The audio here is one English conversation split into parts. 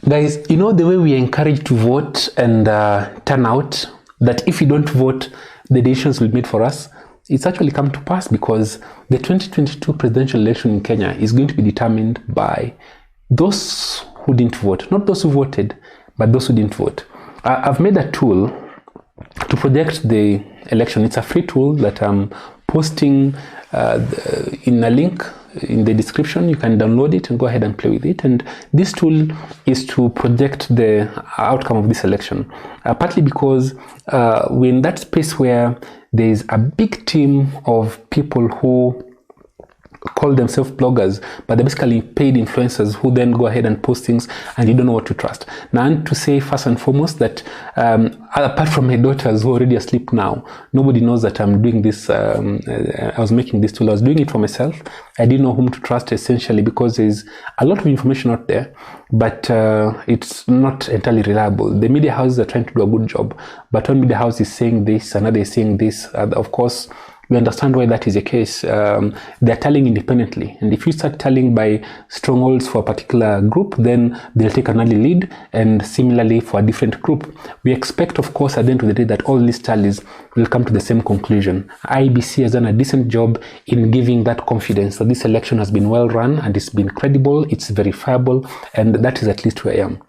Guys, you know the way we encourage to vote and turn out, that if you don't vote, the decisions will be made for us. It's actually come to pass, because the 2022 presidential election in Kenya is going to be determined by those who didn't vote. Not those who voted, but those who didn't vote. I've made a tool to project the election. It's a free tool that I'm posting in a link in the description. You can download it and go ahead and play with it. And this tool is to project the outcome of this election, partly because we're in that space where there's a big team of people who call themselves bloggers, but they're basically paid influencers who then go ahead and post things and you don't know what to trust. Now, I want to say first and foremost that apart from my daughters who are already asleep now, nobody knows that I'm doing this. I was making this tool. I was doing it for myself. I didn't know whom to trust, essentially, because there's a lot of information out there, but it's not entirely reliable. The media houses are trying to do a good job, but one media house is saying this, another is saying this. Of course, we understand why that is the case. They're tallying independently, and if you start tallying by strongholds for a particular group, then they'll take an early lead, and similarly for a different group. We expect, of course, at the end of the day, that all these tallies will come to the same conclusion. IEBC has done a decent job in giving that confidence that this election has been well run and it's been credible, it's verifiable, and that is at least where I am.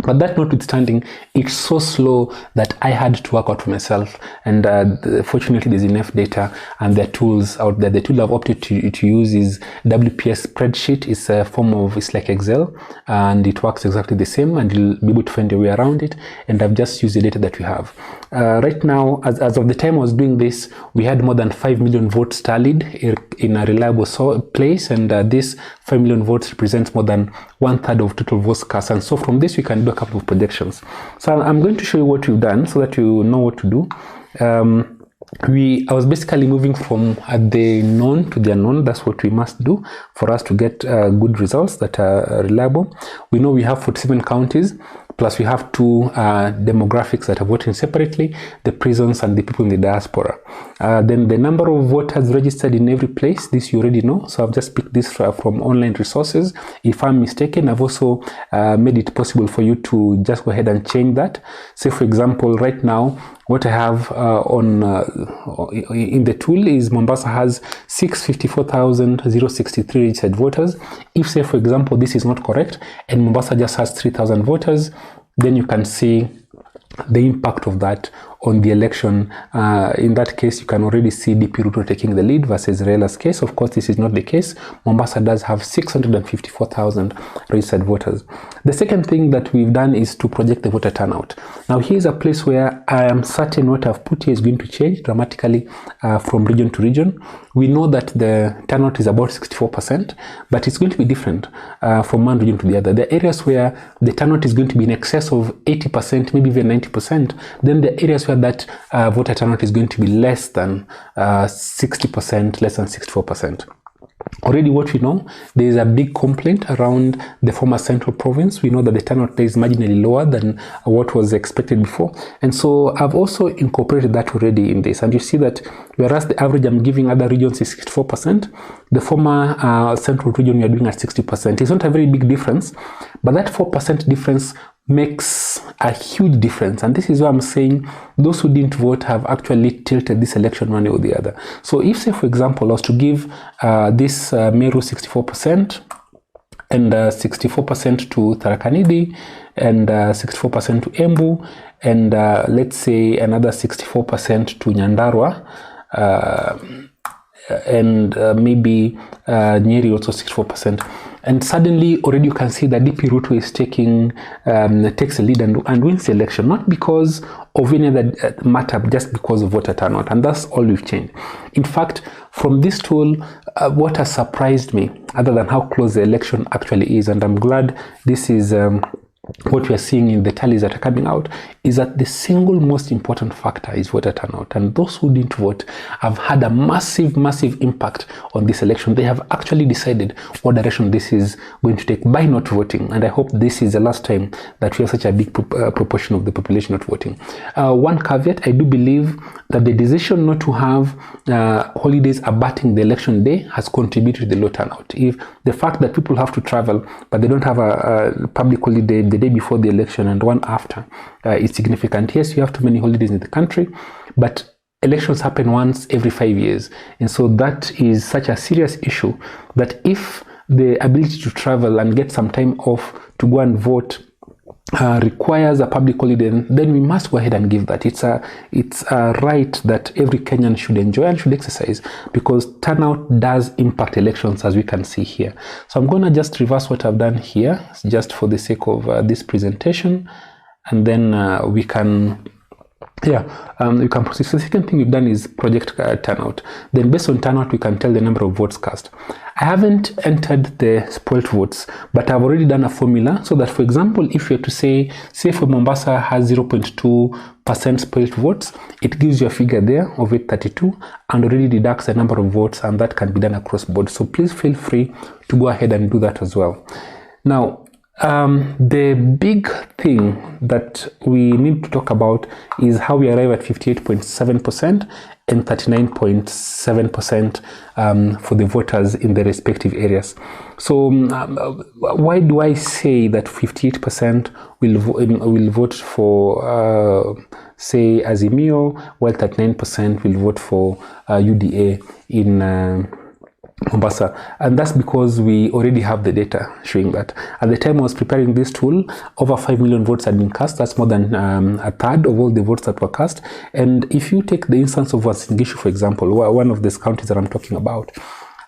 But that notwithstanding, it's so slow that I had to work out for myself, and fortunately there's enough data and there are tools out there. The tool I've opted to use is WPS spreadsheet. It's a form of, it's like Excel, and it works exactly the same, and you'll be able to find your way around it. And I've just used the data that we have. Right now, as of the time I was doing this, we had more than 5 million votes tallied in a reliable place, and this 5 million votes represents more than 1/3 of total votes cast. And so from this we can do a couple of projections. So I'm going to show you what we've done so that you know what to do. I was basically moving from the known to the unknown. That's what we must do for us to get good results that are reliable. We know we have 47 counties, plus we have two demographics that are voting separately, the prisons and the people in the diaspora. Then the number of voters registered in every place, this you already know. So I've just picked this from online resources. If I'm mistaken, I've also made it possible for you to just go ahead and change that. Say, for example, right now, what I have in the tool is Mombasa has 654,063 registered voters. If, say, for example, this is not correct and Mombasa just has 3,000 voters, then you can see the impact of that on the election. In that case, you can already see DP Ruto taking the lead versus Raila's case. Of course, this is not the case. Mombasa does have 654,000 registered voters. The second thing that we've done is to project the voter turnout. Now, here's a place where I am certain what I've put here is going to change dramatically from region to region. We know that the turnout is about 64%, but it's going to be different from one region to the other. There are areas where the turnout is going to be in excess of 80%, maybe even 90%. Then the areas where that voter turnout is going to be less than 60%, less than 64%. Already what we know, there is a big complaint around the former central province. We know that the turnout there is marginally lower than what was expected before. And so I've also incorporated that already in this. And you see that whereas the average I'm giving other regions is 64%, the former central region we are doing at 60%. It's not a very big difference, but that 4% difference makes a huge difference. And this is why I'm saying those who didn't vote have actually tilted this election one way or the other. So if, say, for example, I was to give this Meru 64% and 64% to Tharaka Nithi and 64% to Embu and let's say another 64% to Nyandarua, and maybe Nyeri also 64%. And suddenly already you can see that DP Ruto is takes the lead and wins the election, not because of any other matter, just because of voter turnout. And that's all we've changed. In fact, from this tool, what has surprised me, other than how close the election actually is, and I'm glad this is what we are seeing in the tallies that are coming out, is that the single most important factor is voter turnout. And those who didn't vote have had a massive, massive impact on this election. They have actually decided what direction this is going to take by not voting. And I hope this is the last time that we have such a big proportion of the population not voting. One caveat, I do believe that the decision not to have holidays abutting the election day has contributed to the low turnout. If the fact that people have to travel, but they don't have a public holiday the day before the election and one after is significant. Yes, you have too many holidays in the country, but elections happen once every 5 years. And so that is such a serious issue that if the ability to travel and get some time off to go and vote requires a public holiday, then we must go ahead and give that. It's a right that every Kenyan should enjoy and should exercise, because turnout does impact elections, as we can see here. So I'm going to just reverse what I've done here, just for the sake of this presentation, and then we can proceed. So the second thing we've done is project turnout. Then based on turnout, we can tell the number of votes cast. I haven't entered the spoilt votes, but I've already done a formula so that, for example, if you were to say for Mombasa has 0.2% spoilt votes, it gives you a figure there of 832 and already deducts the number of votes, and that can be done across board. So please feel free to go ahead and do that as well. Now, the big thing that we need to talk about is how we arrive at 58.7% and 39.7% for the voters in the respective areas. So why do I say that 58% will vote for say Azimio, while 39% will vote for UDA in Mombasa? And that's because we already have the data showing that. At the time I was preparing this tool, over 5 million votes had been cast. That's more than a third of all the votes that were cast. And if you take the instance of Uasin Gishu, for example, one of these counties that I'm talking about,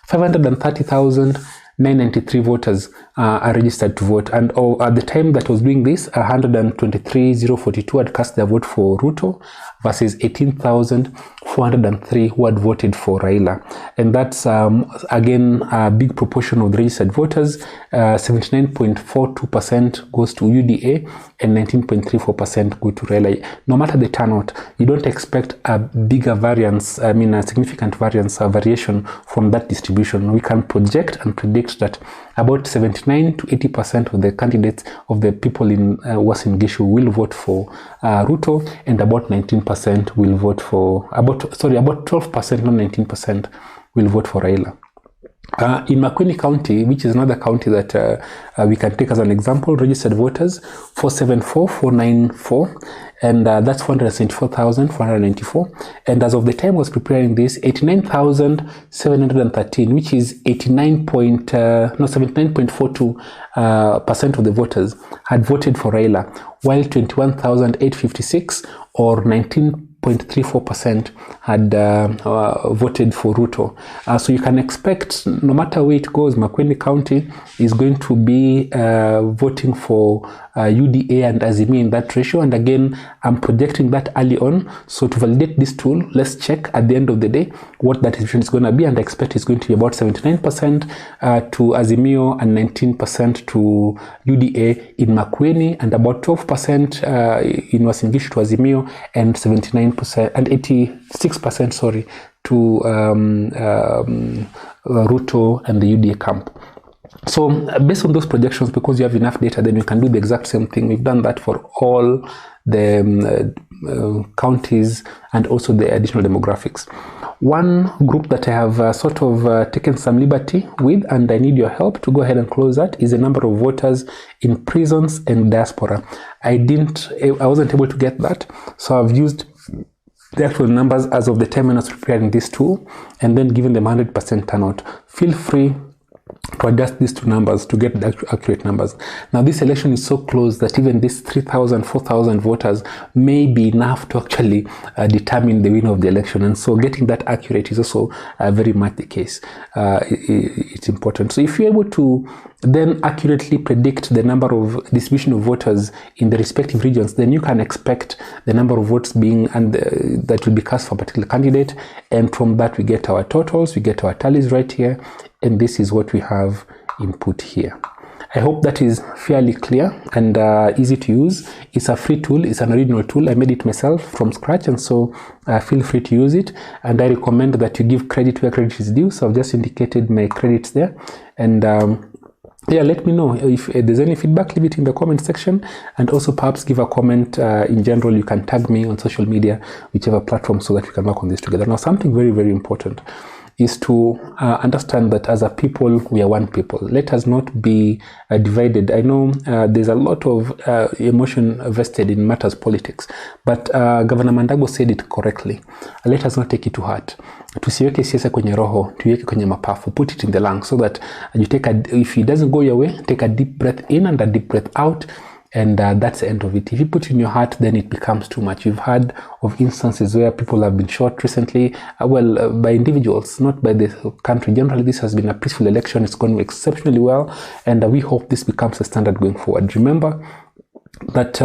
530,993 voters are registered to vote, and at the time that I was doing this, 123,042 had cast their vote for Ruto versus 18,403 who had voted for Raila. And that's again a big proportion of the registered voters. 79.42% goes to UDA and 19.34% go to Raila. No matter the turnout, you don't expect a bigger variance, a significant variation from that distribution. We can project and predict that about 79 to 80% of the candidates, of the people in Uasin Gishu, will vote for Ruto, and about 19% will vote for, about 12%, not 19%, will vote for Raila. In Makueni County, which is another county that we can take as an example, registered voters 474,494, and that's 474,494. And as of the time I was preparing this, 89,713, which is 79.42% of the voters had voted for Raila, while 21,856, or 19.34%, had voted for Ruto. So you can expect, no matter where it goes, Makueni County is going to be voting for UDA and Azimio in that ratio. And again, I'm projecting that early on. So to validate this tool, let's check at the end of the day what that distribution is going to be. And I expect it's going to be about 79% to Azimio and 19% to UDA in Makueni, and about 12% in Uasin Gishu to Azimio, and 79% and 86%, sorry, to Ruto and the UDA camp. So based on those projections, because you have enough data, then you can do the exact same thing. We've done that for all the counties and also the additional demographics. One group that I have sort of taken some liberty with, and I need your help to go ahead and close that, is the number of voters in prisons and diaspora. I wasn't able to get that, so I've used the actual numbers as of the time when I was preparing this tool, and then given them 100% turnout. Feel free to adjust these two numbers to get the accurate numbers. Now, this election is so close that even these 3,000, 4,000 voters may be enough to actually determine the winner of the election. And so getting that accurate is also very much the case. It's important. So if you're able to then accurately predict the number of distribution of voters in the respective regions, then you can expect the number of votes being that will be cast for a particular candidate. And from that, we get our totals, we get our tallies right here. And this is what we have input here. I hope that is fairly clear and easy to use. It's a free tool. It's an original tool. I made it myself from scratch, and so feel free to use it. And I recommend that you give credit where credit is due. So I've just indicated my credits there. And yeah, let me know if there's any feedback. Leave it in the comment section, and also perhaps give a comment. In general, you can tag me on social media, whichever platform, so that we can work on this together. Now, something very, very important is to understand that as a people, we are one people. Let us not be divided. I know there's a lot of emotion vested in matters politics, but Governor Mandago said it correctly. Let us not take it to heart. Tusiweke siasa kwenye roho, tuiweke kwenye mapafu. Put it in the lungs, so that you take if it doesn't go your way, take a deep breath in and a deep breath out. And that's the end of it. If you put it in your heart, then it becomes too much. You've heard of instances where people have been shot recently, by individuals, not by the country. Generally, this has been a peaceful election. It's gone exceptionally well, and we hope this becomes a standard going forward. Remember that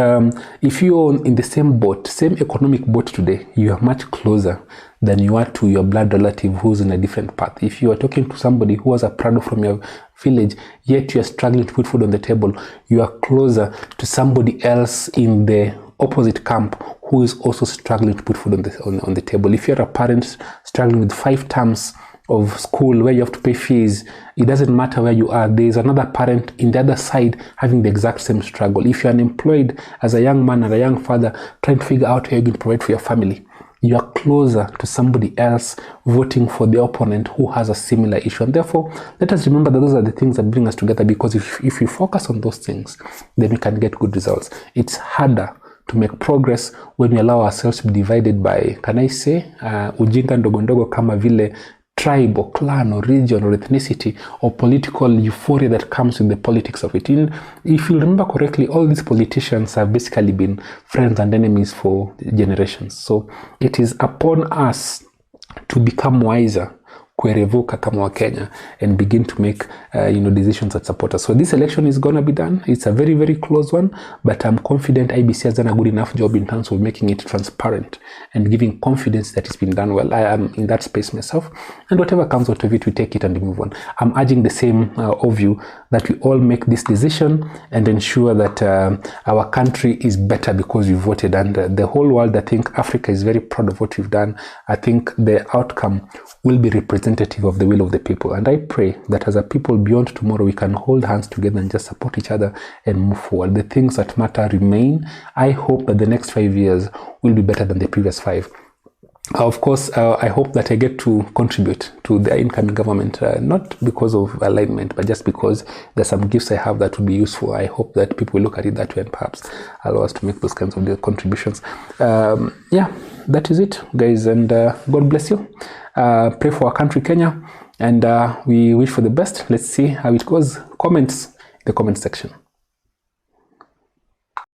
if you're in the same boat, same economic boat today, you are much closer than you are to your blood relative who's in a different path. If you are talking to somebody who was a prado from your village, yet you are struggling to put food on the table, you are closer to somebody else in the opposite camp who is also struggling to put food on the table. If you're a parent struggling with 5 terms of school where you have to pay fees, it doesn't matter where you are. There is another parent in the other side having the exact same struggle. If you're unemployed as a young man or a young father trying to figure out how you're going to provide for your family, you are closer to somebody else voting for the opponent who has a similar issue. And therefore, let us remember that those are the things that bring us together, because if we focus on those things, then we can get good results. It's harder to make progress when we allow ourselves to be divided by, can I say, ujinga ndogo ndogo kama vile tribe or clan or region or ethnicity or political euphoria that comes with the politics of it. If you remember correctly, all these politicians have basically been friends and enemies for generations. So it is upon us to become wiser, kuerevuka kama Wakenya, and begin to make decisions that support us. So this election is going to be done. It's a very, very close one, but I'm confident IBC has done a good enough job in terms of making it transparent and giving confidence that it's been done well. I am in that space myself, and whatever comes out of it, we take it and move on. I'm urging the same of you, that we all make this decision and ensure that our country is better because we voted, and the whole world, I think Africa is very proud of what we've done. I think the outcome will be representative of the will of the people, and I pray that as a people beyond tomorrow, we can hold hands together and just support each other and move forward. The things that matter remain. I hope that the next 5 years will be better than the previous 5. Of course, I hope that I get to contribute to the incoming government, not because of alignment, but just because there's some gifts I have that would be useful. I hope that people will look at it that way and perhaps allow us to make those kinds of contributions. Yeah, that is it, guys, and God bless you. Pray for our country, Kenya, and we wish for the best. Let's see how it goes. Comments in the comment section.